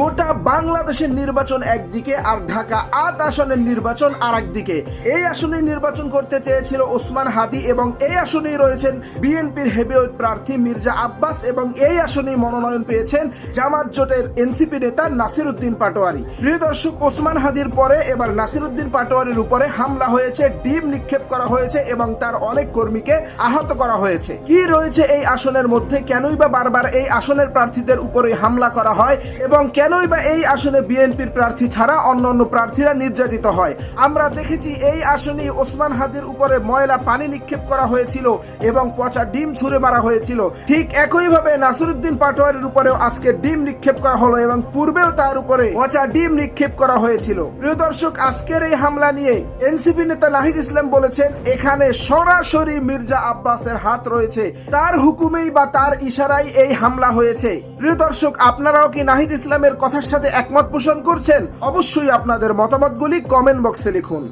গোটা বাংলাদেশের নির্বাচন একদিকে আর ঢাকা ৮ আসনের নির্বাচন আর একদিকে। এই আসনে নির্বাচন করতে চেয়েছিল ওসমান হাদি এবং এই আসনেই রয়েছেন বিএনপির হেভিওয়েট প্রার্থী মির্জা আব্বাস এবং এই আসনেই মনোনয়ন পেয়েছেন জামাত জোটের এনসিপি নেতা নাসিরউদ্দিন পাটোয়ারি। প্রিয় দর্শক, ওসমান হাদির পরে এবার নাসিরউদ্দিন পাটোয়ারির উপরে হামলা হয়েছে, ডিম নিক্ষেপ করা হয়েছে এবং তার অনেক কর্মীকে আহত করা হয়েছে। কি রয়েছে এই আসনের মধ্যে, কেনই বা বারবার এই আসনের প্রার্থীদের উপরে হামলা করা হয় এবং কেনই বা এই আসনে বিএনপির প্রার্থী ছাড়া অন্যান্য প্রার্থীরা নির্যাতিত হয়? আমরা দেখেছি এই আসনে ওসমান হাদির উপরে ময়লা পানি নিক্ষেপ করা হয়েছিল এবং পচা ডিম ছুঁড়ে মারা হয়েছিল। ঠিক একইভাবে নাসিরউদ্দিন পাটোয়ারির উপরেও আজকে ডিম নিক্ষেপ করা হলো এবং পূর্বেও তার উপরে পচা ডিম নিক্ষেপ করা হয়েছিল। প্রিয় দর্শক, আজকের এই হামলা নিয়ে এনসিপি নেতা নাহিদ ইসলাম বলেছেন এখানে সরাসরি মির্জা আব্বাসের হাত রয়েছে, তার হুকুমেই বা তার ইশারায় এই হামলা হয়েছে। প্রিয় দর্শক, আপনারাও কি নাহিদ ইসলামের কথার সাথে একমত পোষণ করছেন? অবশ্যই আপনাদের মতামতগুলি কমেন্ট বক্সে লিখুন।